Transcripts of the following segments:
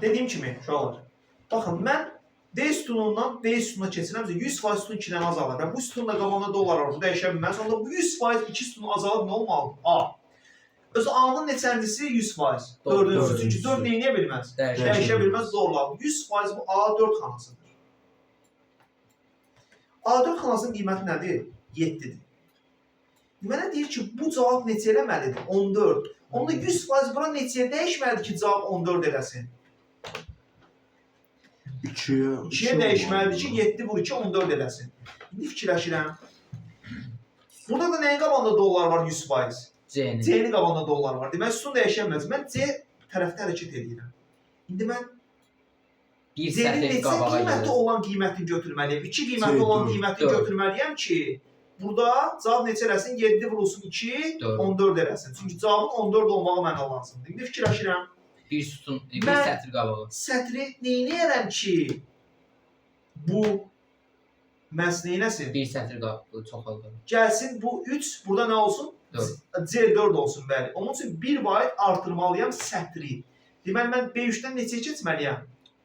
Dediyim kimi, uşaqlar. Baxın, mən D sütunundan B sütununa keçirəm, 100% sütun 2-dən azalır. Və bu sütunla qabağında dollar var, bu dəyişə bilməz. Onda bu 100% 2 sütun azalıb nə olmalıdır? A. Özü A-nın neçəncisi 100%? 4-cüsü. Çünki 4 neyinə bilməz? Dəyişə bilməz, zorlar. 100% bu A4 xanasıdır. A4 xanasının qiyməti nədir? 7-dir. Mənə deyir ki, bu cavab neçə eləməlidir? 14. Onda 100% bura neçəyə dəyişməlidir ki, cavab 14 eləsin? 2-yə dəyişməlidir ki, 7 vur 2, 14 eləsin. İndi fikirləşirəm. Burada da nəyin qabağında dollar var 100%? C-nin qabağında dollar var. Demək, sütun dəyişəməz. Mən C tərəfdə hərəkət edirəm. İndi mən C-nin neçə qiyməti olan qiymətini götürməliyəm? 2 qiyməti olan qiymətini götürməliyəm ki, burada cavab neçə eləsin? 7 vurulsun 2, 14 eləsin. Çünki cavabın 14 olmağı mənə lazımdır. İndi fikirləşirəm. Bir sütun, bir sətr qabağı. Sətri neynəyərəm ki, bu məhz neynəsin? Bir sətr qabağı çoxaldır. Gəlsin bu 3, burada nə olsun? C4 olsun, bəli. Onun üçün 1 bayt artırmalıyam sətri. Deməli, mən B3-dən neçəyə keçməliyəm?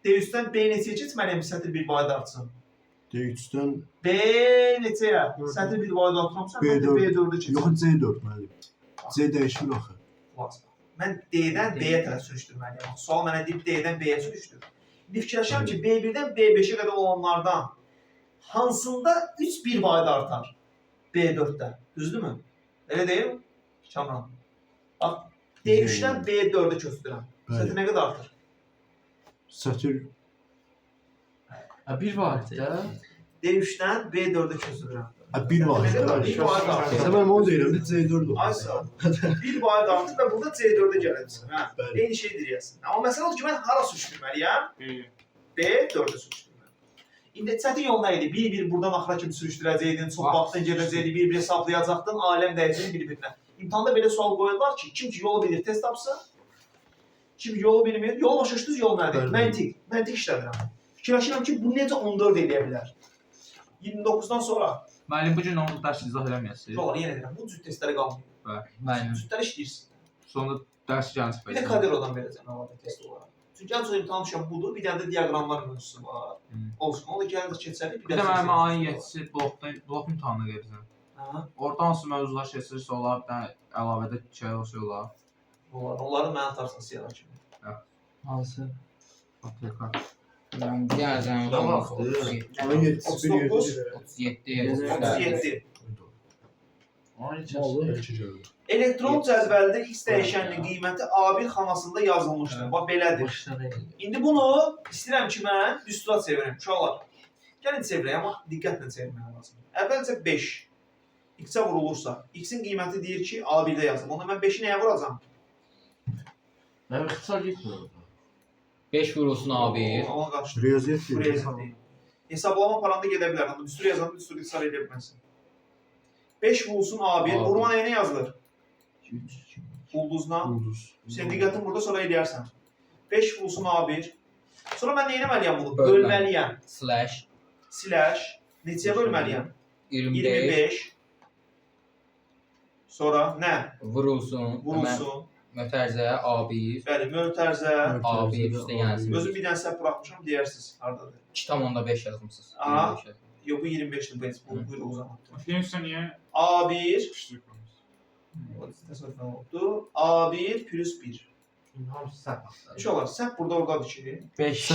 D3-dən B neçəyə keçməliyəm ki, sətr 1 bayt artsın? D3-dən B neçəyə? Sətr 1 bayt artırmışam, mən də B4-ə keçəm. Yox, C4 mənim. C dəyişmir axı. Mən D-dən B-yə tərəf sürüşdürməliyəm. Sual mənə deyib D-dən B-yə sürüşdür. İndi fikirləşəm ki, B1-dən B5-ə qədər olanlardan hansında 3 1 bayt artar? B4-də. Düzdürmü? Elə deyil? Kamran. Bax, D3-dən B4-ə köçdürəm. Sətr nə qədər artır? Sətr bir var da. D3-dən B4-ə köçdürəm. 1 var. 1 bayt artır. Mən onu deyirəm, C4 olur. Aysa, 1 bayt artır və burada C4-ə gələcəksən. Eyni şey deyirəsən. Amma məsələ odur ki, mən hara sürüşdürməliyəm? B4-ə sürüşdürməliyəm. İndi çətin yol nə idi? Bir-bir buradan axıra kimi sürüşdürəcəydin, çox vaxtın gedəcəkdi, bir-bir hesablayacaqdın, aləm dəyəcəkdi bir-birinə. İmtahanda belə sual qoyurlar ki, kim ki yolu bilir, test tapsın. Kim ki yolu bilmir, yol başa düşdünüz, yol nədir? Məntiq. Məntiq işlədirəm. Fikirləşirəm ki, bu necə 14 eləyə bilər? 29-dan sonra. Müəllim bu gün onu dərs izah eləməyəsiniz. Yoxlar, yenə deyirəm, bu cür testlərə qalmıyor. Müəllim. Cütlər işləyirsin. Sonra dərs gələcək. Bir də Kaderodan verəcəm əlavə test olaraq. Çünki ən çox imtahan düşən budur, bir dənə də diaqramlar mövzusu var. Olsun, onu da gəlir keçərik. Bir də mənim ayın 7-si blok imtahanına verəcəm. Orada hansı mövzular keçirirsə olar, bir dənə əlavədə şey olsa olar. Onları mənə atarsın siyara kimi. Hansı? Aplika. Ben diyeceğim. 37. Elektron cədvəldə X dəyişəninin qiyməti A1 xanasında yazılmışdır. Bax, belədir. İndi bunu istəyirəm ki, mən düstura çevirəm. Uşaqlar, gəlin çevirəm, amma diqqətlə çevirmək lazım. Əvvəlcə 5. X-ə vurulursa, X-in qiyməti deyir ki, A1-də yazılır. Onda mən 5-i nəyə vuracam? Mən ixtisar getmirəm. 5 vurulsun abi. Ona qarşı. Riyaziyyət deyil. Hesablama paranda gedə bilər. Amma düstur yazanda düstur ixtisar edə bilməsin. 5 vurulsun A1. Vurma nəyinə yazılır? Ulduzla. Sən diqqətin burada sonra eləyərsən. 5 vurulsun A1. Sonra mən nə etməliyəm bunu? Bölməliyəm. Slash. Neçəyə bölməliyəm? 25. Sonra nə? Vurulsun. Mötərizəyə A1. Bəli, mötərizə. A1 üstə gəlsin. Özüm bir dənə səhv buraxmışam, deyərsiniz. Haradadır? 2,5 yazmışsınız. Yox, bu 25-dir. Buyur o zaman. Demişsən niyə? A1 A1 plus 1. Heç olar, səhv burada oradadır ki. 5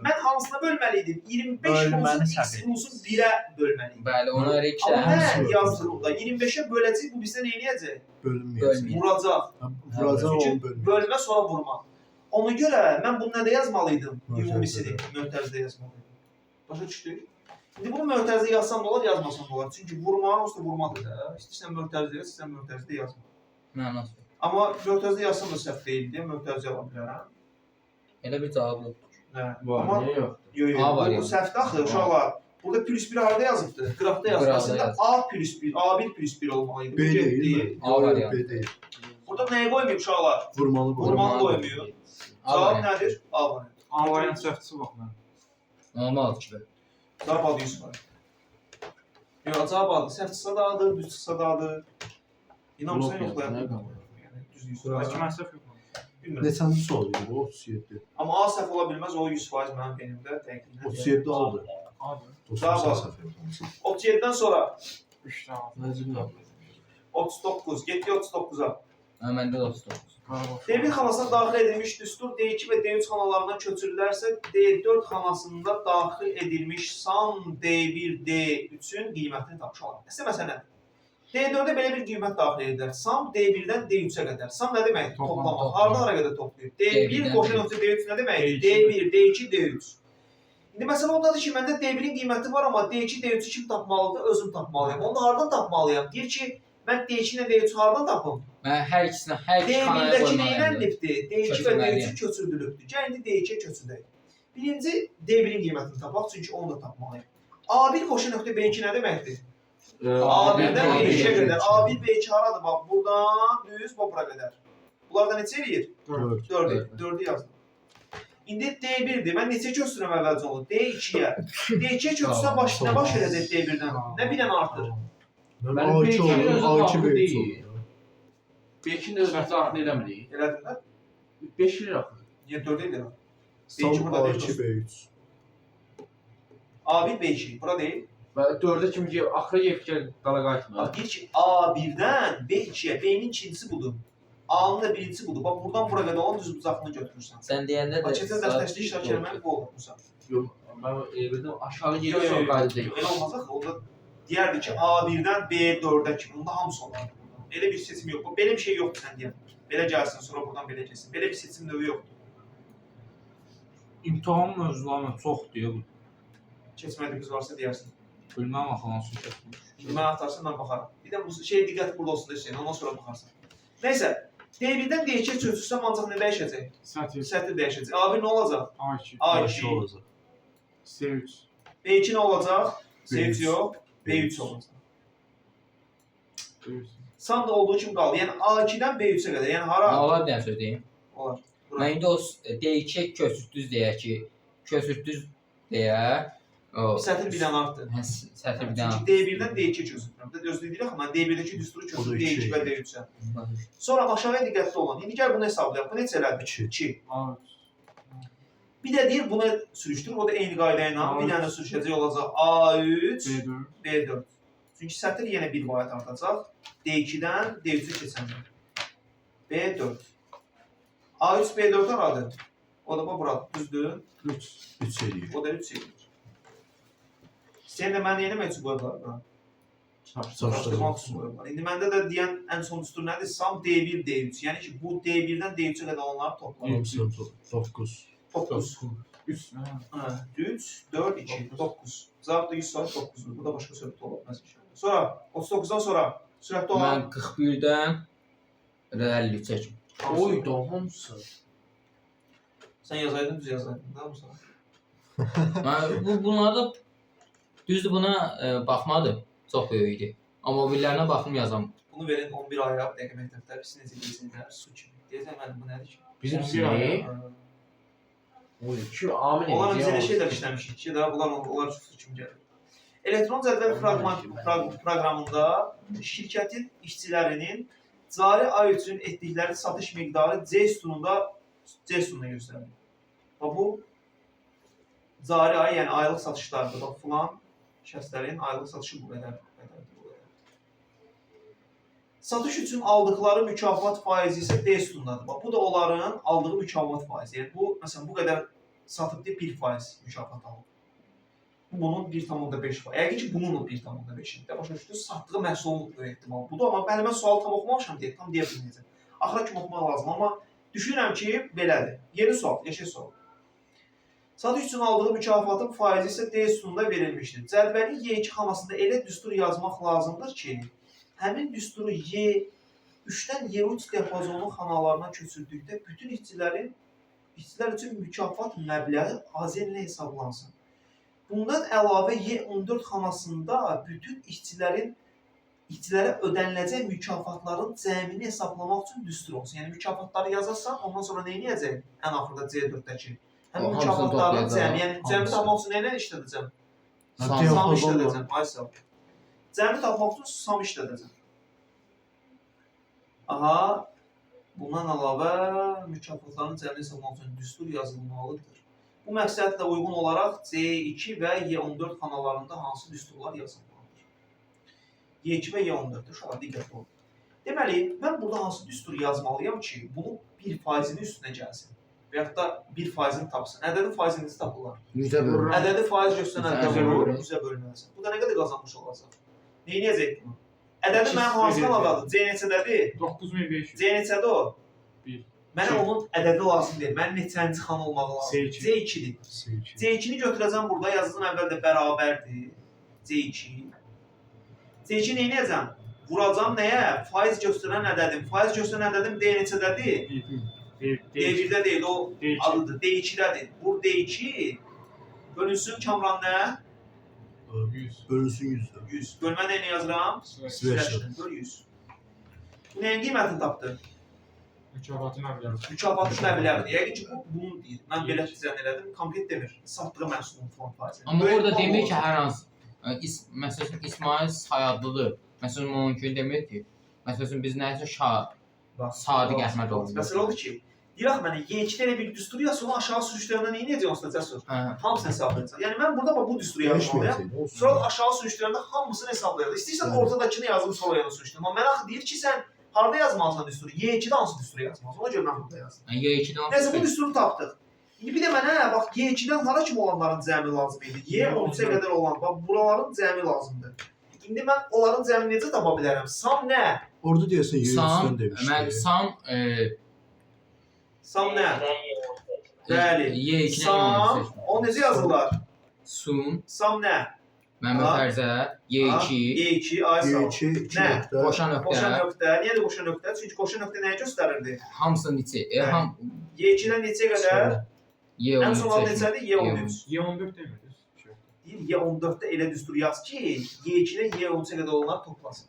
Mən hansına bölməliydim? 25 X vurulsun 1-ə bölməliydim. Bəli, ona görə 2 Amma nə yazılır burada? 25-ə böləcək, bu bizdə nə eləyəcək? Bölünməyəcək. Vuracaq. Vuracaq onu Çünki bölməyəcək. bölmə sonra vurma. Ona görə mən bunu nədə yazmalıydım? Ümumisini, mötərizədə yazmalıydım. Başa düşdük? İndi bunu mötərizədə yazsam da olar, yazmasam da olar. Çünki vurma, onsuz da vurmadır da. İstəyirsən mötərizədə yaz, istəyirsən mötərizədə yazma. Mənası. Amma mötərizədə yazsam da səhv deyil deyə mötərizə ala bilərəm. Elə bir cavab yoxdur. Amma yox, bu səhvdə axı uşaqlar. Burada plus 1 harada yazıbdır? Qrafda yazıb. Aslında A plus 1, A1 plus 1 olmalıydı. B deyil. A variantı. B deyil. Burada nəyə qoymayıb uşaqlar? Vurmalı qoymuyor. Cavab nədir? A variantı. A variant səhvçisi bax mən. Normal ki. Cavab adı 100 var. Yox, cavab adı səhv çıxsa da adı, düz çıxsa da adı. İnanırsan yoxlayaq. Bəlkə mən səhv yoxlam. Bilmirəm. Neçənci sual idi bu? 37. Amma A səhv ola bilməz, o 100% mənim benimdə dəqiqliklə. 37 aldı. Abi. Sağ ol. 37-dən sonra 3 tane. Məcbur. 39, getdi 39-a. Məndə dostum. D1 xanasına daxil edilmiş düstur D2 və D3 xanalarından köçürülərsə, D4 xanasında daxil edilmiş sam D1, D3-ün qiymətini tapış olar. Məsələn, D4-ə belə bir qiymət daxil edilir. Sam D1-dən D3-ə qədər. Sam nə deməkdir? Toplama. Hardan-hara qədər toplayır? D1 qoşun ötürü D3 nə deməkdir? D1, D2, D3. İndi məsələ ondadır ki, məndə D1-in qiyməti var, amma D2, D3-ü kim tapmalıdır? Özüm tapmalıyam. Onu hardan tapmalıyam? Deyir ki, mən D2 ilə D3-ü hardan tapım? Mən hər ikisinə, hər iki xanaya D1-dəki qoymalıyam. neylənibdir? D2 və D3 köçürdülübdür. Gəl indi D2-yə köçürdək. Birinci D1-in qiymətini tapaq, çünki onu da tapmalıyım. A1 qoşu nöqtə B2 nə deməkdir? A1-dən B2-yə qədər. A1, B2 haradır? Bax, buradan düz bura qədər. Bunlar da neçə eləyir? 4'ü yazdım. İndi D1'dir. Mən neçə köçürəm əvvəlcə onu? D2-yə. D2-yə köçürsən nə baş edəcək D1-dən? Nə bilən artır? Mən A2 oldum, A2 B3 oldum. 5-in özünü daxil eləmirik. Elədin də? 5 il axı. Niyə 4 edir? Sam B2 burada A2 deyil. B3. A1, B2. Bura deyil. Və 4-ə kimi axıra yefkə qala qayıtmır. Bax, deyir ki, A1-dən B2-yə. B-nin ikincisi budur. A-nın da birincisi budur. Bax, buradan bura qədər onun düz bucaqlığını götürürsən. Sən deyəndə də Keçən dərsdə iştirak eləməyi bu olursan. Yox, mən bildim aşağı Yox, yerə yox, qayıdacaq. Elə olmaz axı. Onda deyərdi ki, A1-dən B4-ə kimi. Bunda hamısı olar. Elə bir seçim yox. Belə bir şey yoxdur sən deyəm. Belə gəlsin, sonra buradan belə keçsin. Belə bir seçim növü yoxdur. İmtahan mövzularına çoxdur bu. Keçmədiyimiz varsa deyərsin. Bilməm axı hansı keçmiş. Mən atarsın, mən baxaram. Bir də bu şey diqqət burada olsun da Hüseyin, ondan sonra baxarsan. Nəysə, D1-dən D2-yə köçürsəm ancaq nə dəyişəcək? Sətir dəyişəcək. A1 nə olacaq? A2. A2 olacaq. C3. B2 nə olacaq? C3 B3. yox, B3 olacaq. C3. Sam da olduğu kimi qaldı. Yəni A2-dən B3-ə qədər. Yəni hara? olar bir dənə söz deyim. Olar. Mən indi o D2-yə köçürtdüz deyək ki, köçürtdüz deyə o Sətir bir dənə artdı. sətir bir dənə. Çünki D1-dən D2-yə köçürürəm. Özlük deyirəm, amma mən D1-dəki düsturu köçürüm D2 və D3-ə. Sonra aşağıya diqqətli olun. İndi gəl bunu hesablayaq. Bu neçə elədi? 2. A3. Bir də deyir bunu sürüşdürür. O da eyni qayda ilə bir dənə sürüşəcək olacaq A3, B4. B4. Çünki sətir yenə bir vayət artacaq. D2-dən D3-ə keçəndə. B4. A3, B4 aradı. O da buradır. Düzdür. 3 eləyir. O da 3 eləyir. Sən də mən yenə məcbur qoyurlar. Çaşdırmaq üçün qoyurlar. İndi məndə də deyən ən son düstur nədir? Sam D1, D3. Yəni ki, bu D1-dən D3-ə qədər olanları toplayır. 9. 9. 3. 3, 4, 2, 9. Cavab da 100 saat 9'dur. Bu da başqa sürətdə ola bilməz. Sonra, 39-dan sonra sürətdə olan... Mən 41-dən 53-ə kimi. Oy, da hamısı. Sən yazaydın, düz yazaydın. Daha mı sana? Mən bunlarda düzdür buna baxmadım. Çox böyük idi. Amma o birlərinə baxım yazam. Bunu verin 11 aya, dəqiq məktəbdə, biz necə deyilsinlər, su kimi. Deyəcəm mənim, bu nədir ki? Bizim 11 sinir. ay. Oy, ki amin Onlar biz elə edəcək. şeylər işləmişik ki, daha onlar üçün su kimi gəlir. Elektron cədvəl proqramında şirkətin işçilərinin cari ay üçün etdikləri satış miqdarı C sütununda göstərilir. Bu cari ay, yəni aylıq satışlardır. Bax, filan şəxslərin aylıq satışı bu qədərdir. Satış üçün aldıqları mükafat faizi isə D sütunundadır. Bax, bu da onların aldığı mükafat faizi. Yəni, bu, məsələn, bu qədər satıbdır 1% mükafat alır. Bunun 1,5 var. Yəqin ki, bunun da 1,5-dir. Başa düşdünüz, satdığı məhsulun böyük ehtimal budur. Amma mən sualı tam oxumamışam deyə, tam deyə bilməyəcəm. Axıra kimi oxumaq lazım, amma düşünürəm ki, belədir. Yeni sual, yaşay sual. Satış üçün aldığı mükafatın faizi isə D sütununda verilmişdir. Cədvəlin Y2 xanasında elə düstur yazmaq lazımdır ki, həmin düsturu Y3-dən Y3 diapazonlu xanalarına köçürdükdə bütün işçilər üçün mükafat məbləği azərlə hesablansın. Bundan əlavə Y14 xanasında bütün işçilərə ödəniləcək mükafatların cəmini hesablamaq üçün düstur olsun. Yəni mükafatları yazarsan, ondan sonra nə edəcək? Ən axırda C4-dəki. Həmin mükafatların cəmi, yəni cəmi tapmaq üçün nə işlədəcəm? Sam işlədəcəm. Aysa. Cəmi tapmaq üçün sam işlədəcəm. Aha. Bundan əlavə mükafatların cəmi hesablamaq üçün düstur yazılmalıdır. Bu məqsədlə uyğun olaraq C2 və Y14 xanalarında hansı düsturlar yazılmalıdır? Y2 və Y14 uşaqlar diqqətli olun. Deməli, mən burada hansı düsturu yazmalıyam ki, bunu 1%-nin üstünə gəlsin və yaxud da 1%-ni tapsın. Ədədin faizi necə tapırlar? 100-ə bölün. Ədədi faiz göstərən ədəd olur, bölün. 100-ə bölünməlisən. Bu da nə qədər qazanmış olacaq? Neyniyəcək bunu? Ədədi mənim hansı xanadadır? C neçədədir? 9500. C neçədir o? 1. Mənə onun ədədi lazım deyil. Mənim neçənci xan olmağı lazım? C2. C2-dir. C2-ni götürəcəm burada, yazılım əvvəldə bərabərdir. C2. C2 neynəyəcəm? Vuracam nəyə? Faiz göstərən ədədim. Faiz göstərən ədədim D neçədədir? D1-də deyil, o adıdır. D2-dədir. Bu D2 bölünsün Kamran nə? 100. Bölünsün 100'də. 100. Bölmə neyini yazıram? Süləşdir. Böl 100. Bu nəyin qiymətini tapdı? Mükafatın əvvəli. Mükafatı məbləğdir. Yəqin ki, bu bunu deyir. Mən belə düzən elədim. Konkret demir. Satdığı məhsulun fond faizi. Amma orada demir ki, hər hansı məsələn İsmail Sayadlıdır. Məsələn onunki demir ki, məsələn biz nəsə Sadiq Əhmədov. Məsələ odur ki, deyirək mənə Y2-də elə bir düstur yazsa, onu aşağı sürüşdürəndə nə edəcək onsuz da cəsur? Hamısını hesablayacaq. Yəni mən burada bu düsturu yazmalıyam. Sonra da aşağı sürüşdürəndə hamısını hesablayacaq. İstəyirsən ortadakını yazım, sonra yana sürüşdürüm. Amma mən axı deyir ki, sən harda yazmalısan düsturu? Y2-də hansı düsturu yazmalısan? Ona görə mən burada yazdım. Y2-dən Nəsə bu düsturu tapdıq. İndi bir də mənə bax Y2-dən hara kimi olanların cəmi lazım idi? Y13-ə qədər olan, bax buraların cəmi lazımdır. İndi mən onların cəmini necə tapa bilərəm? Sam nə? Orada deyəsən Sam, Y3'dən demişdi. mən Sam nə? Bəli. Y2-dən Sam, o necə yazırlar? Sun, Sam nə? Məmməd Fərzə, Y2, Y2, ay sağ ol. Y2, 2 Nə? nöqtə. qoşa Qoşa nöqtə, nöqtə. Niyə də qoşa nöqtə? Çünki qoşa nöqtə nəyi göstərirdi? hamısının içi. Y2-dən neçəyə qədər? Ən son olan Y13. neçədir? Y13. Y14 demiyoruz. Deyir, Y14-də elə düstur yaz ki, Y2-dən Y13-ə qədər olanlar toplasın.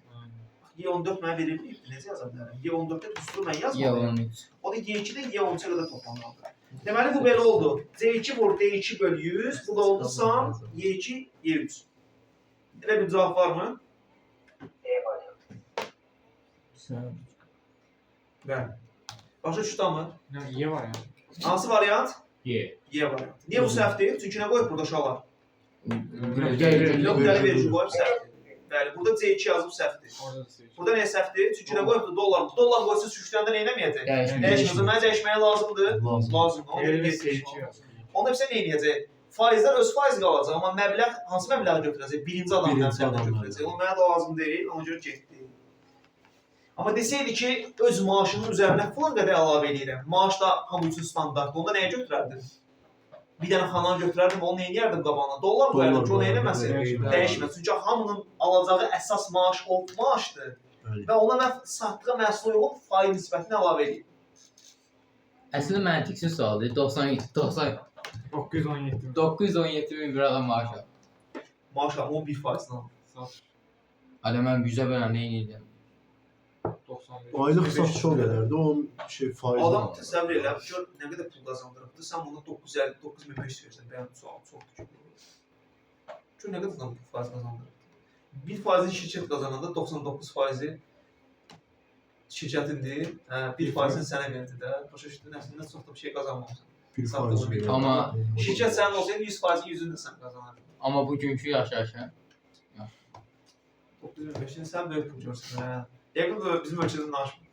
Y14 mənə verilməyib, necə yaza bilərəm? Y14-də düsturu mən yazmalıyım. Y13. O da Y2-dən Y13-ə qədər toplanmalıdır. Deməli, bu belə oldu. C2 vur D2 böl 100, bu da oldu sam Y2, Y3. Elə bir cavab varmı? Bəli. Başa düşdü mı? Y var ya. Hansı variant? Y. Y variantı. Niyə bu səhvdir? Çünki nə qoyub burada uşaqlar? Nöqtəli Nöqtəli verici qoyub səhvdir. Bəli, burada C2 yazıb səhvdir. Orada da seç. Burada nə səhvdir? Çünki nə qoyubdur? Dollar. Dollar qoysa sürüşdürəndə nə etməyəcək? Dəyişməz. Mənə dəyişməyə lazımdır. Lazımdır. Onu Yerine da seçiyor. yaz. Onda bizə nə edəcək? Faizlər öz faiz qalacaq, amma məbləğ hansı məbləği götürəcək? Birinci adamdan Birinci məbləği adamdan. götürəcək. O mənə də lazım deyil, ona görə getdi. Amma desəydi ki, öz maaşının üzərinə falan qədər əlavə edirəm. Maaş da hamı üçün standartdır. Onda nəyə götürərdim? Bir dənə xananı götürərdim, onu nə edərdim qabağına? Dollar qoyardım ki, o nə eləməsin? Dəyişməz. Çünki hamının alacağı əsas maaş o maaşdır. Və ona mən satdığı məhsula uyğun faiz nisbətini əlavə edeyim. Əslində məntiqsiz sualdır. 917 min bir adam maaş alır. Maaş alım 11%-dən. Hələ mən 100-ə bölən nə edirəm? 95. Aylıq satış o qədərdir. Onun faizi Adam var. təsəvvür elə, gör nə qədər pul qazandırıbdı. Sən buna 950, 9500 versən, bəyan sual çoxdur ki. Gör nə qədər adam faiz qazandırıbdı. 1%-in şirkət qazananda 99%-i şirkətindir. 1%-ni sənə verdi də. Başa düşdün, əslində çox da bir şey qazanmamısan. Bir Satdığı faizi. bir Amma şirkət sənin olsaydı 100%-in 100-ünü də sən qazanardın. Amma bugünkü yaşayışa 9500-ün sən böyük pul görsən. Yəqin bu bizim ölkədə danışmır.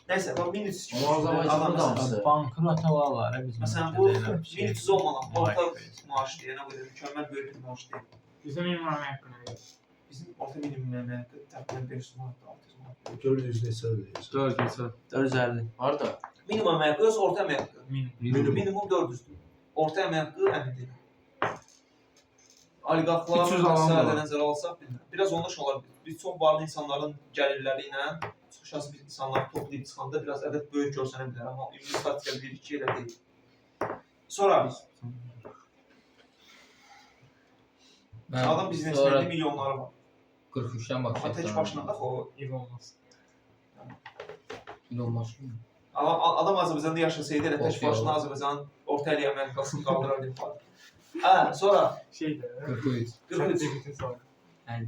Nəysə, bax 1300 Amma o zaman adam da məsələn. bankrot var bizim. Məsələn bu 1310 manat orta maaş deyə nə qədər mükəmməl böyük bir maaş deyil. Bizim imam hakkında. Bizim orta minimum əmək təxminən 500 manat, 600 manat. 400 neçə deyirsən. 450. var da. Minimum əmək haqqı yoxsa orta əmək haqqı? Minimum. Minimum 400-dür. Orta əmək haqqı əmin deyil. Oliqarxlar 300 alan məsələdə var. nəzərə alsaq bilmirəm. Biraz ondaş olar. Biz çox varlı insanların gəlirləri ilə çox şəxsi bir insanları toplayıb çıxanda biraz ədəd böyük görsənə bilər, amma ümumi statistika 1-2 elə deyil. Sonra adam biznesmeni milyonları var. 43-dən Amma başlayır. tək başına da o İyi olmaz. İlon Musk. adam Azərbaycanda yaşasaydı elə tək başına Azərbaycanın orta əliyə Amerikasını qaldırardı falan. Hə, sonra Şey de. 43. 43. ChatGPT sağ. 50.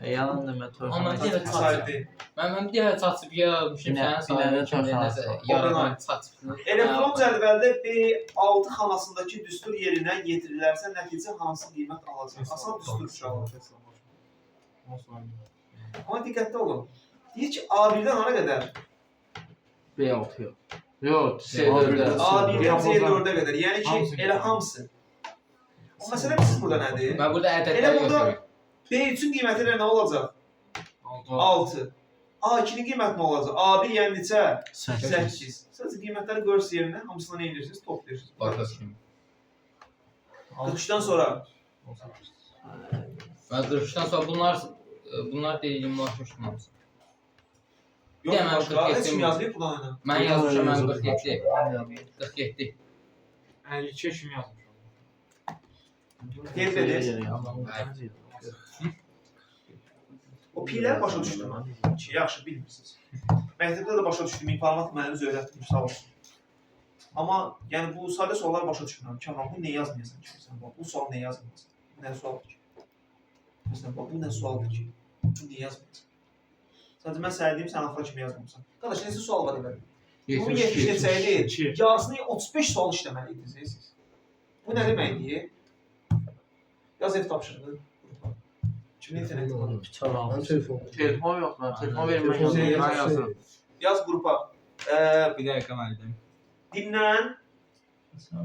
Yalan demə, Amma bir dəfə Saydı. Mən bir dəfə çatıb yazmışım Binə- sənin sayını binədə kimdə çox nəsə az. yaradan çatıb. Elektron cədvəldə B6 xanasındakı düstur yerinə yetirilərsə nəticə hansı qiymət alacaq? Asan düstur uşaqlar. Amma diqqətli olun. Deyir ki, A1-dən hara qədər? B6 yox. Yox, C4-də. A1-dən C4-ə qədər. Yəni Hamısı ki, elə hamısı. O məsələ siz burada nədir? Mən burada Elə ədədləri burada götürürəm. B3-ün qiyməti nə olacaq? 6. A2-nin qiyməti nə olacaq? A1 yəni neçə? 8. Sadəcə qiymətləri qoyursuz yerinə, hamısını nə edirsiniz? Toplayırsınız. Barkas kimi. 43-dən sonra Və 43-dən sonra bunlar dediyim ulaşmışdım hamısı. yox Deyəmən başqa, 47 heç kim mi? yazmayıb buradan oyna. Mən yazmışam, mən yazılır. 47. 47. 52 kimi yazmışam. Deyir dedi. O piləri başa düşdüm. Ki, yaxşı bilmirsiniz. Məktəbdə də başa düşdüm, informatik müəllimiz öyrətdim, sağ olsun. Amma yəni bu sadə suallar başa düşmürəm. Kamran, bu nə yazmayasan ki? Sən bax, bu sual nə yazmayasan? Bu nə sualdır ki? Məsələn, bax, bu nə sualdır ki? Bu nə yazmayasan? Sadəcə mən səhədiyim, sən axıra kimi yazmamısan. Qardaş, neçə sual var deməli? Bunun 70 neçəyi deyil. Yarısını 35 sual işləməliydiniz, siz. Bu nə deməkdir? Yaz ev tapşırığı. Kimin interneti var? Mən telefon. Telefon yox, mən telefon vermə Telefon Şey, yazıram. mən yazıram. Yaz qrupa. Bir dəqiqə müəllim. Dimdən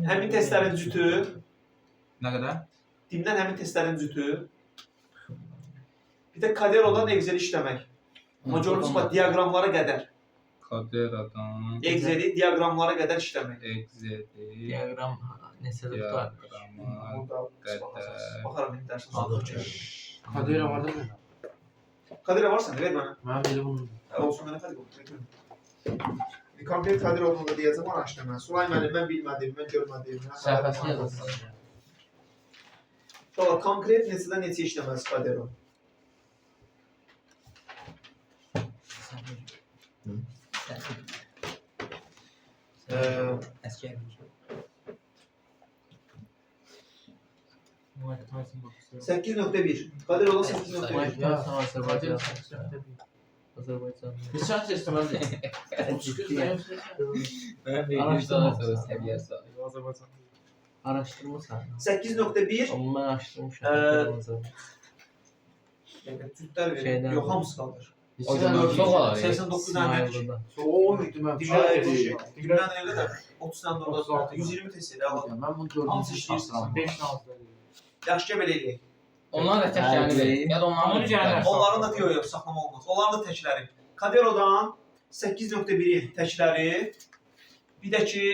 həmin testlərin cütü. Nə qədər? Dimdən həmin testlərin cütü. Bir də Kaderodan Excel işləmək. Amma görürsünüz bax, diaqramlara qədər. Kaderadan Excel-i diaqramlara qədər işləmək. Excel-i Diagram neçədə tutar? diaqrama Burada baxaram indi dərsin Adı sonunda. gəlir. Kadira var da mən. Kadera var səndə, ver mənə. Mən belə bunu. Olsun mənə Kadir olsun. Konkret Kadir olduğunu da deyəcəm, araşdır mən. Sulay müəllim, mən bilmədim, mən görmədim. Səhifəsini yazasın. Sonra konkret neçədən neçə işləməz Kadero? Əskər. 8.1. Kadir olan 8.1. Ya sən Azərbaycan. Azərbaycan. Biz sən istəməzdin. 30 səviyyəsi. Araşdırmısan. 8.1. Amma mən araşdırmışam. Türklər verir. Şeydən- Yox, hamısı qalır. O zaman çox olar. 89 dənə verir. O idi mən. Dimdən nə qədər? 30 dənə də orada. 120 test elə aldım. Mən bunu 4-cü Hamısı işləyirsən. 5 nazlı. Yaxşı belə eləyək. Onlar da təklərini verir. Ya da onların Onu gəlmir. Onların da yox, saxlama olmaz. Onların da təkləri. Kaderodan 8.1 təkləri. Bir də ki,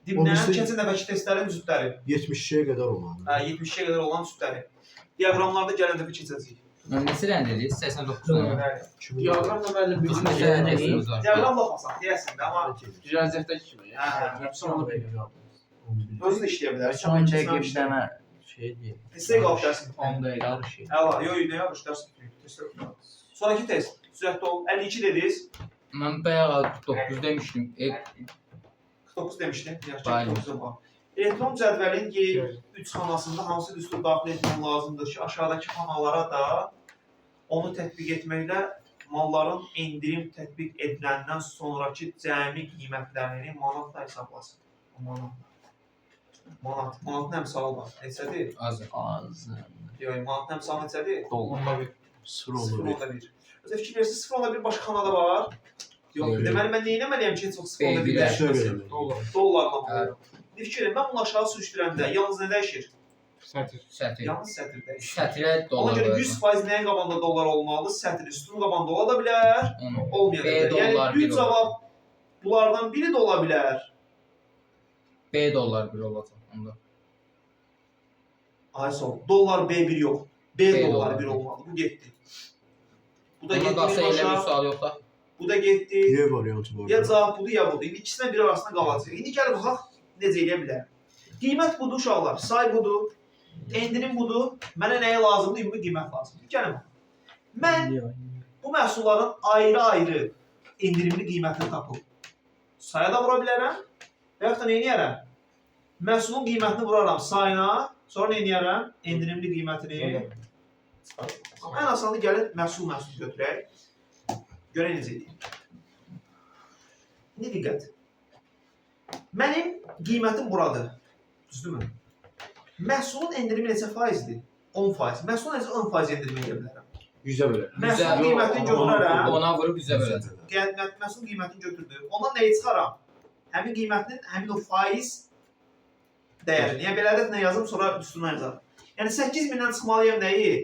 dimdən O birisi- keçən dəfəki testlərin cütləri. 70-yə qədər olan. 70-yə qədər olan cütləri. Diaqramlarda gələn dəfə keçəcəyik. Mən neçə dediniz? 89 dənə. Diaqram da müəllim Biz bizim neçə dənə testimiz var? Diaqram baxmasan deyəsən də, amma Riyaziyyatdakı kimi. Hə, Hepsi onu verir. özü də işləyə bilər. Son dəqiqə bir dənə şey deyil. Testə qalıb dərsin. 10 dəqiqə yarışı. Əla, yox, nə yapış dərs bitir. Testə qal. Sonraki test. Sürətli ol. 52 dediniz. Mən bayaq 49 demişdim. 49 demişdin. Yaxşı, Bəli. 49-a bax. Elektron cədvəlin G3 xanasında hansı düstur daxil etmək lazımdır ki, aşağıdakı xanalara da onu tətbiq etməklə malların endirim tətbiq ediləndən sonraki cəmi qiymətlərini manatla hesablasın. Manat. Manatın əmsalı var. Neçədir? Az. Az. Yox, manatın əmsalı neçədir? Dolma bir. 0.1. Özə fikir verirsiniz, 0.1 başqa xanada var. Yox, Yox. deməli mən nə etməliyəm ki, heç vaxt 0.1 B1-ə. dəyişməsin. Dollarla Hə. bağlı. Bir fikir verin, mən bunu aşağı sürüşdürəndə yalnız nə dəyişir? Sətr. Sətir. Yalnız sətr dəyişir. Sətirə Ona dollar görə var. 100% nəyin qabağında dollar olmalı? Sətrin üstünün qabağında ola da bilər, olmaya da B bilər. dollar, Yəni bir düz cavab bunlardan biri də ola bilər. B dollar bir olacaq onda. Ay sol. Dollar B1 yox. B B dollar dollar 1 bir. olmalı. Bu getdi. Bu da Buna getdi qalsa elə bir başa. sual yox da. Bu da getdi. Y variantı var. Ya cavab budur, ya budur. İndi ikisindən biri arasında qalacaq. İndi gəl baxaq necə eləyə bilər. Qiymət budur uşaqlar, say budur, endirim budur. Mənə nəyə lazımdır? Ümumi qiymət lazımdır. Gəlin baxaq. Mən bu məhsulların ayrı-ayrı endirimli qiymətini tapıb saya da vura bilərəm və yaxud da nə edərəm? Məhsulun qiymətini vuraram sayına, sonra nə edərəm? Endirimli qiymətini Ən asanı gəlin məhsul götürək. Görək necə edik. İndi diqqət. Mənim qiymətim buradır. Düzdürmü? Məhsulun endirimi neçə faizdir? 10%. Məhsulun necə 10% endirimi edə bilərəm? 100-ə bölər. Məhsulun qiymətini götürərəm. Ona vurub 100-ə böləcəm. Məhsulun qiymətini götürdüm. Ondan nəyi çıxaram? Həmin qiymətinin, həmin o faiz dəyərini. Yəni, belə ədət nə yazım, sonra üstündən yazarım. Yəni, 8.000-dən çıxmalıyam nəyi?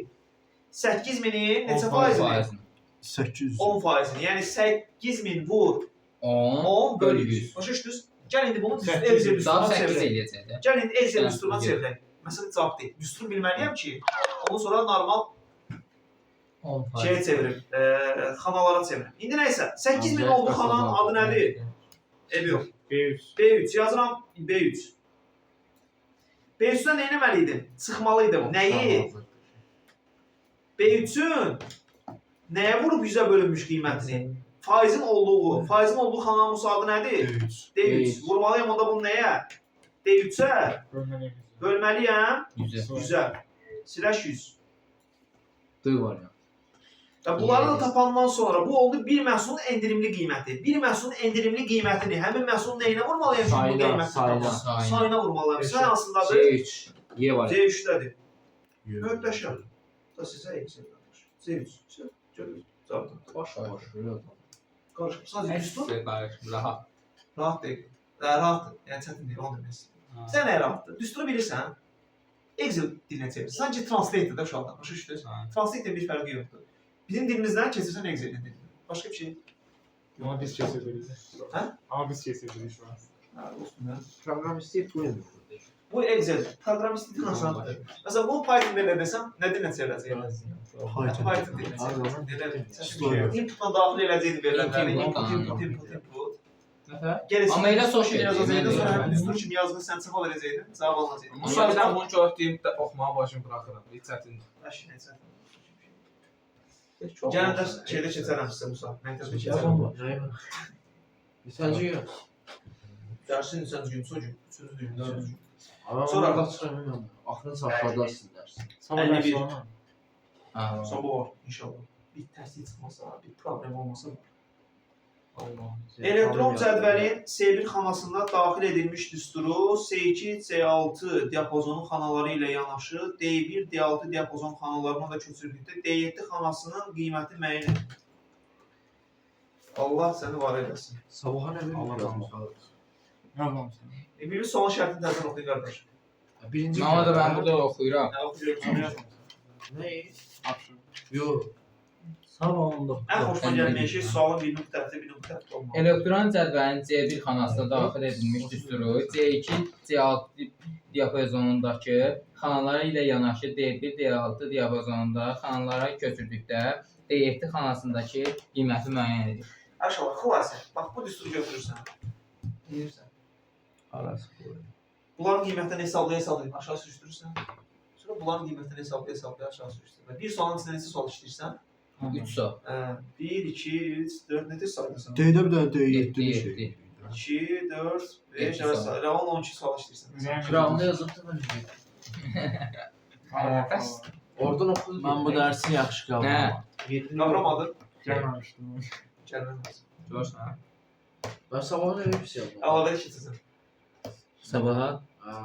8.000-in neçə faizini? 800. 10%-ni. Yəni, 8.000 vur 10 bölü 100. Başa düşdünüz? Gəl indi bunu Excel düsturuna Daha 8 çevirək. eləyəcək də. Gəl indi Excel düsturuna çevirək. Məsələn, cavab deyil. Düsturu bilməliyəm ki, onu sonra normal 10%. şeyə çevirim, xanalara çevirim. İndi nəysə, 8.000 oldu xananın adı nədir? Ev yox. B3. Yazıram B3. B3-dən nə etməli idim? Çıxmalıydım. Nəyi? B3-ün nəyə vurub 100-ə bölünmüş qiymətini? Faizin olduğu xananın adı nədir? D3. Vurmalıyam onda bunu nəyə? D3-ə bölməliyəm 100-ə. Siləş 100. D var ya. Bunları da tapandan sonra bu oldu bir məhsulun endirimli qiyməti. Bir məhsulun endirimli qiymətini həmin məhsulun nəyinə vurmalıyam ki, bu qiymətini? Sayına vurmalıyam. Say hansındadır? C3. Y var ya. C3-dədir. Möhtəşəm. Da sizə Excel qardaş. C3. Görürüz. Boş. Qarışıq. Sadəcə düstur. Rahat. Rahat deyil. Rahatdır. Yəni çətin deyil, onu demək istəyirəm. Sən nə rahatdır? Düsturu bilirsən, Excel dilinə çevir. Sanki translate də uşaqlar. Başa düşdünüz? Translate bir fərqi yoxdur. Bizim dilimizdən keçirsən Excel-in dilinə. Başqa bir şey. Ama biz kesebiliriz. Hə? Ama biz kesebiliriz şu an. Ha, olsun ya. Proqramist bu edir. Bu Excel, proqramistik asandır. Məsələn, bunu Python-da elə desəm, nə dilinə çevirəcəyəm? Python dilinə. Inputla daxil eləcəkdi verilənləri. Input. Amma elə social yazacaqdın, sonra yazılacaq. həmin düstur kimi yazını sən çıxma verəcəkdin, cavab alınacaqdı. Bu sayıdan bunu gördüyüm oxumağa başım buraxıram. Heç çətindir. Əşin, çətin. Gəlin də şeydə keçərəm sizə bu saat. Məktəbdə keçərəm. Yazılma. Səncə yox. Dərsin sən gün, son gün, sözü düyün, dördüncü gün. Sonra da çıxıram. Axırın saxladarsın dərs. 51. Ha. Son bu var, inşallah. Bir təsdiq çıxmasa, bir problem olmasa. Elektron cədvəlin C1 xanasında daxil edilmiş düsturu C2, C6 diapazonu xanaları ilə yanaşı D1, D6 diapazon xanalarına da köçürülükdə D7 xanasının qiyməti müəyyən edilir. Allah səni var eləsin. Sabaha nə Yazmamışsın. Bir son şərtini təzən oxuyun qardaş. Birinci Amma da mən burada oxuyuram. Nə oxuyuram? Nə? Absürt. Yox. Sabah 19. Ən xoşuma gəlməyən şey sualın bir nöqtəli, bir nöqtəli olmalı. Elektron cədvəlin C1 xanasına daxil edilmiş düsturu C2, C6 diapazonundakı xanaları ilə yanaşı D1, D6 diapazonunda xanalara köçürdükdə D7 xanasındakı qiyməti müəyyən edilir. Əşallah, xülasə, bax bu düsturu götürürsən. Deyirsən. Arası. Bunların qiymətini hesablayıb aşağı sürüşdürürsən. Sonra bunların qiymətini hesablayıb aşağı sürüşdürürsən. Bir sualın içində neçə sual işləyirsən? 3 sual. 1, 2, 3, 4, necə sayırsan? D-də bir dənə D7 bir şey. 2, 4, 5, Yeddi evet, sual. elə 12 sual işləyirsən. Quranda yazıbdı məncə. Oradan oxudum. Mən bu dərsi yaxşı qavramadım. Qavramadı. Gelmemiştim. Gəlməməz. Görürsən? Ben sabah ne vermişim? Əlavəli keçəcəm. Sabaha.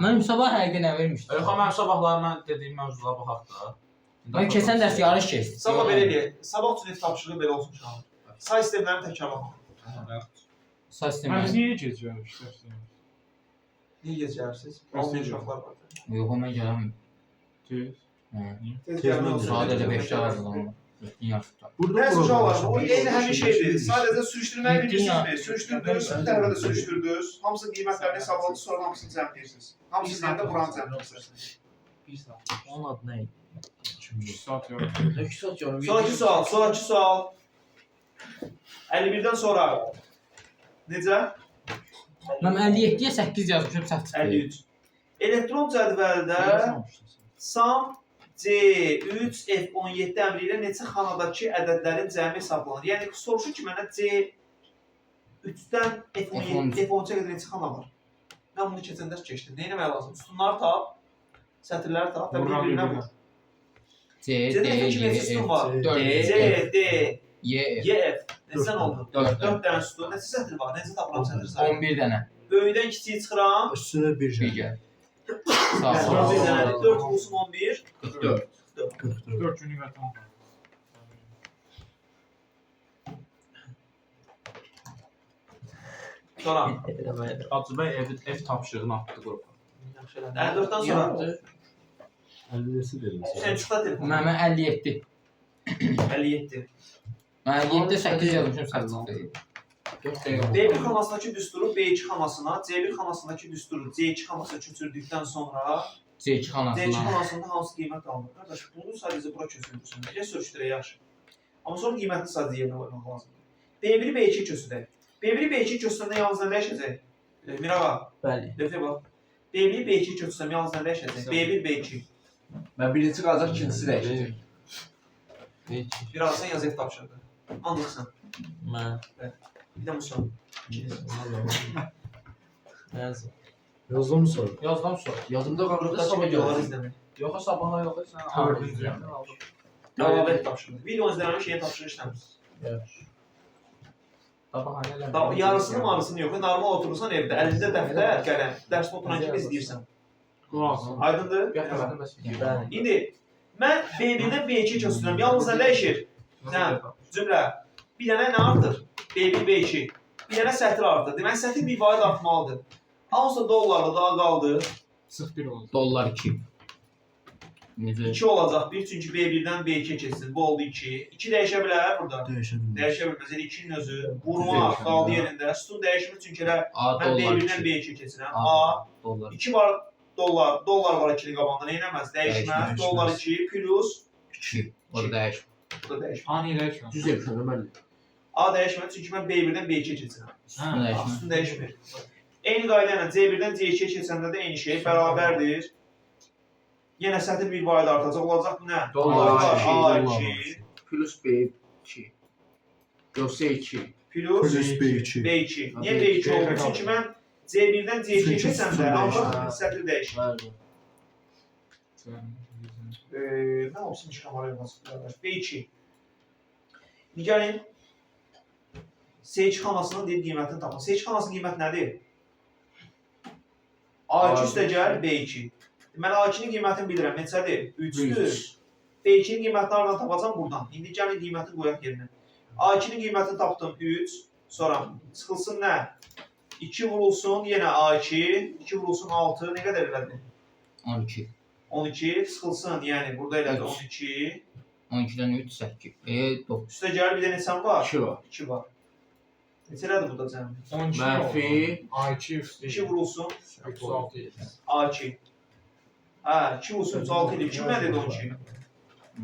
Mən sabah həqiqi nə vermişdim? Yox, mən sabahlarına dediyim mövzulara baxaq da. Mən keçən dərs yarış keçdim. Sabah belə eləyək. Sabah üçün et tapşırığı belə olsun uşaqlar. Say sistemlərini təkrarlamaq. Say Ben sistemi. biz niye geçiyoruz işte? Niyə gecələrsiniz? Olsun uşaqlar var. Yox, mən gələm. Düz. Tez gəlmək olsun. Sadəcə 5-də ayrılan. 7 yaşda. Nəsə uşaqlar, o eyni həmin şeydir. Sadəcə sürüşdürməyi bilirsinizmi? Sürüşdürdünüz, bir tərəfə də sürüşdürdünüz. Hamısının qiymətlərini hesabladınız, sonra hamısını cəmləyirsiniz. Hamısını yerdə buranı cəmləyirsiniz. Bir saat. Onun adı ne? 3 saat yok. Ne 2 saat yorum. Sonraki sual. 51-dən sonra. Necə? Mən 57-yə 8 yazmışam, səhv çıxdı. 53. Elektron cədvəldə SAM C3 F17 əmri ilə neçə xanadakı ədədlərin cəmi hesablanır? Yəni soruşur ki, mənə C3-dən F17-ə qədər neçə xana var? Mən bunu keçən dərs keçdim. Nə etmək lazım? Sütunları tap, sətirləri tap və bir-birinə vur. C, D, C-də Y, iki neçə sütun var? C, dörd, C, D, Y, Y, F. Neçə oldu? Dörd. 4 dənə sütun. Neçə sətr var? Necə tapıram sətr sayı? 11 dənə. Böyükdən kiçiyi çıxıram. Üstünə bir Bir şey. gəl. Sağ Yəni ol. 11 dənədir. 4 vurulsun 11. 44. 44. 4 günlük vətən var. Sonra. Hacıbəy ev tapşırığını atdı qrupa. 54-dən sonra. 50-si dedim. Sən çıxda telefon. Məmə 57. 57. Mən 7-8 yazmışım, sən çıxdı. 4 dəqiqə. B1 xanasındakı düsturu B2 xanasına, C1 xanasındakı düsturu C2 xanasına köçürdükdən sonra C2 C2 xanasına. xanasında hansı qiymət alınır? Qardaş, bunu sadəcə bura köçürürsən. Necə sürüşdürə yaxşı. Amma sonra qiymətini sadəcə yerinə qoymaq lazımdır. B1-i B2 köçürdək. B1-i B2 köçürdəndə yalnız nə dəyişəcək? Mirağa, Bəli. lütfə bax. B1-i B2 köçürsəm yalnız nə dəyişəcək? B1, B2. Mən birinci qalacaq, ikincisi dəyişəcək. Mirağa, sən yazı tapşırdı. Anlıqsan. Mən. Bir də Musa. Yazdım. Yazdım mı sonra? Yazdım sonra. Yadımda qalıqda Sabah kimi videoları görürəm. izləmək. Yoxsa sabaha yox, sən aldım. Əlavə et tapşırdı. Video izləməmiş yeni tapşırıq işləmir. Sabaha nə Daha yarısını marısını yox. Normal oturursan evdə, əlində dəftər, qələm, dərsdə oturan kimi izləyirsən. Qulaq. Aydındır? Gətirmədim bəs. Bəli. İndi mən B1-dən B2 köçürürəm. Yalnız nə dəyişir? Sən cümlə. Bir dənə nə artır? B1, B2. Bir dənə sətr artır. Deməli sətr bir vahid artmalıdır. Hansısa dollarla daha qaldı. 0-1 oldu. Dollar 2. Necə? 2 olacaq. Bir çünki B1-dən B2-yə keçsin. Bu oldu 2. 2 dəyişə bilər burada. Dəyişəbildim. Dəyişə bilməz. Yəni 2-nin özü vurma qaldı yerində. Sütun dəyişmir çünki elə A mən dollar B1-dən 2. B2-yə keçirəm. A Dollar. 2 var dollar. Dollar var 2-nin qabağında. Nə etməz? Dəyişməz. Dəyişməz. Dollar 2 plus 2. Orada dəyiş. bu da dəyişməz. Ani dəyişmə. Düz yapışan Ömərli. A dəyişməz çünki mən B1-dən B2-yə keçirəm. Üstünə dəyiş. Sütun dəyişmir. Eyni qayda ilə C1-dən C2-yə keçəndə də eyni şey bərabərdir. Yenə sətr bir vahid artacaq. Olacaq bu nə? Dollar A2 Plus B2. Yox, C2. plus Plus B2. B2. Niyə B2 oldu? Çünki mən C1-dən C2-yə Çünki keçəndə sütun amma dəyişir. sətr dəyişir. Bəli. Nə olsun işləməli olmasın? B2. İndi gəlin C2 xanasının deyib qiymətini tapın. C2 xanasının qiyməti nədir? A2 üstə gəl B2. Deməli A2-nin qiymətini bilirəm. Neçədir? 3-dür. B2-nin qiymətini haradan tapacam? Buradan. İndi gəlin qiymətini qoyaq yerinə. A2-nin qiymətini tapdım 3. Sonra çıxılsın nə? 2 vurulsun yenə A2. 2 vurulsun 6. Nə qədər elədi? 12. 12. Çıxılsın yəni burada elədi 12. 12-dən 3 8. 9. Üstə gəl bir də neçən var? 2 var. 2 var. Neçələrdir burada cəmi? 12 Mənfi. A2 üstü. 2 vurulsun 36 idi. A2. Hə, 2 vurulsun 36 idi. Kim nə dedi 12?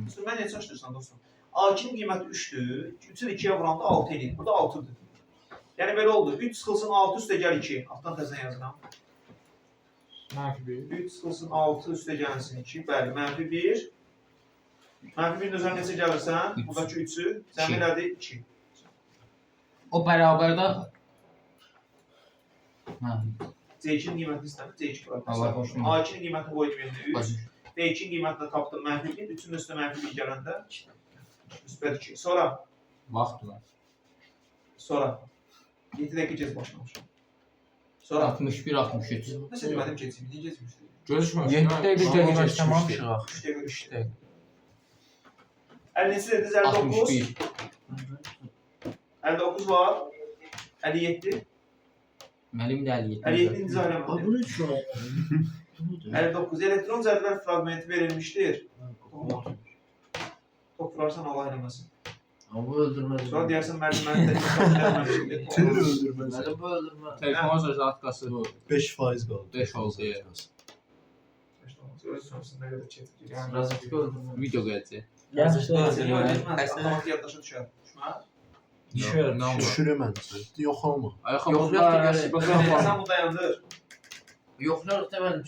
Üstə mən neçə açdırsan dostum? A2-nin qiyməti 3-dür. 3-ü 2-yə vuranda 6 edir. Burada 6-dır. Yəni belə oldu. 3 çıxılsın 6 üstə gəl 2. Altdan təzən yazıram. Mənfi 1. 3 çıxılsın 6 üstə gəlsin 2. Bəli, mənfi 1. Mənfi 1-in üzərinə neçə gəlirsən? Üç. Buradakı 3-ü. Cəmi elədi 2. O bərabərdə Hə, C2-nin qiymətini istəmir. C2 Allah bırak. xoşuma. A2-nin qiymətini qoydum yerine 3. Bacı. B2-nin qiymətini tapdım mənfi 1. 3-ün üstə mənfi 1 gələndə müsbət 2. Sonra Vaxt var. Sonra 7 dəqiqə gec başlamış. Sonra 61 63. nəsə demədim keçim. Niyə keçmişdi? Gözükmür. 7 dəqiqə başlamışıq. 3 dəqiqə 3 dəqiqə. 50-si dediniz 59. 61. 59 var. 57. Mənim də 57. 57-ci izah Ay eləmədim. bu ne şu an? 59. Elektron cədvəl fraqmenti verilmişdir. Top vurarsan Allah eləməsin. Amma bu öldürməz. Sonra deyərsən müəllim məni də eləməmişdir. Seni de öldürmez. Mənim bu öldürməz. Telefon zatkası 5% kaldı. 5 oldu ya. Öz sonrasında nə qədər çetir. Razıqı öldürməz. Video gələcək. Seni öldürməz. Avtomatik yaddaşa düşər. Düşməz. Düşür. Nə olur? Düşüremez. Yok olma. Ayaqqabı Yox, yox, Sən bu dayandır. Yox, yox, demədim.